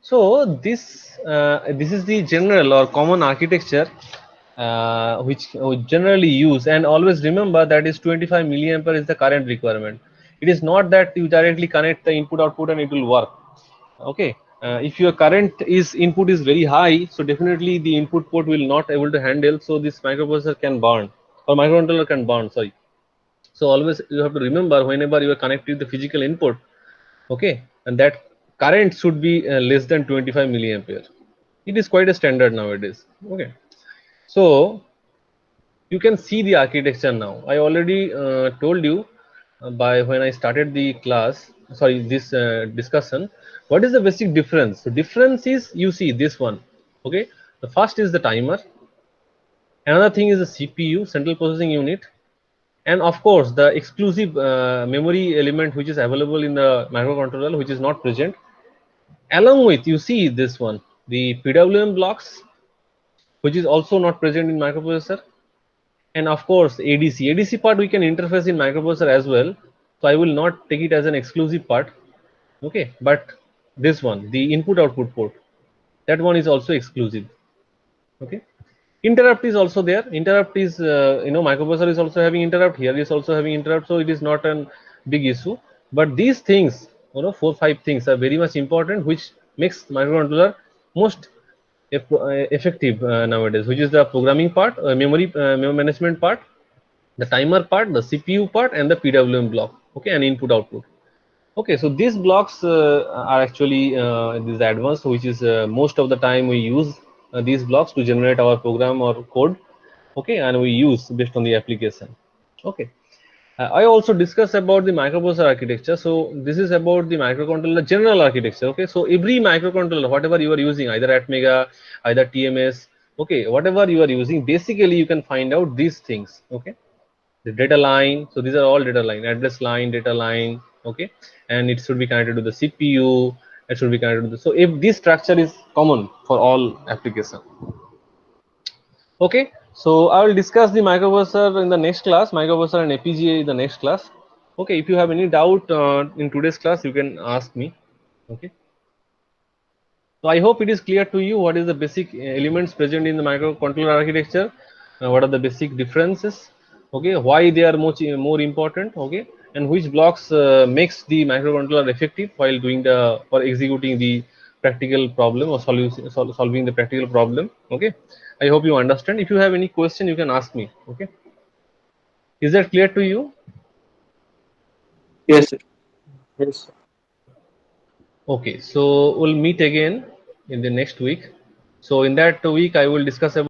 so this is the general or common architecture which we generally use, and always remember that is 25 milliampere is the current requirement. It is not that you directly connect the input output and it will work. Okay, if your current is input is very high, so definitely the input port will not able to handle, so this microprocessor can burn or microcontroller can burn, sorry. So always you have to remember whenever you are connecting the physical input, okay, and that current should be less than 25 milliampere. It is quite a standard nowadays. Okay, so you can see the architecture now. I already told you by when I started the class, sorry, this discussion, what is the basic difference. So difference is, you see this one. Okay, the first is the timer, another thing is the CPU, central processing unit, and of course the exclusive memory element which is available in the microcontroller, which is not present. Along with, you see this one, the PWM blocks, which is also not present in microprocessor, and of course ADC part we can interface in microprocessor as well, so I will not take it as an exclusive part. Okay, but this one, the input output port, that one is also exclusive. Okay, interrupt is also there. Interrupt is microprocessor is also having interrupt, here is also having interrupt, so it is not a big issue. But these things, 4-5 things are very much important, which makes microcontroller most effective nowadays, which is the programming part, memory management part, the timer part, the CPU part, and the PWM block. Okay, and input output. Okay, so these blocks are actually these advanced, which is most of the time we use these blocks to generate our program or code. Okay, and we use based on the application. Okay, I also discussed about the microprocessor architecture. So this is about the microcontroller general architecture. Okay, so every microcontroller, whatever you are using, either Atmega, either TMS, okay, whatever you are using, basically you can find out these things. Okay, the data line, so these are all data line, address line, data line. Okay, and it should be connected to the CPU, it should be connected to the, so if this structure is common for all application. Okay, so I will discuss the microprocessor in the next class, microprocessor and FPGA in the next class. Okay, if you have any doubt in today's class, you can ask me. Okay, so I hope it is clear to you what is the basic elements present in the microcontroller architecture, what are the basic differences, okay, why they are much more important, okay, and which blocks makes the microcontroller effective while doing the or executing the practical problem or solving the practical problem. Okay, I hope you understand. If you have any question, you can ask me. Okay, is that clear to you? Yes, sir. Yes. Okay, so we'll meet again in the next week. So in that week, I will discuss about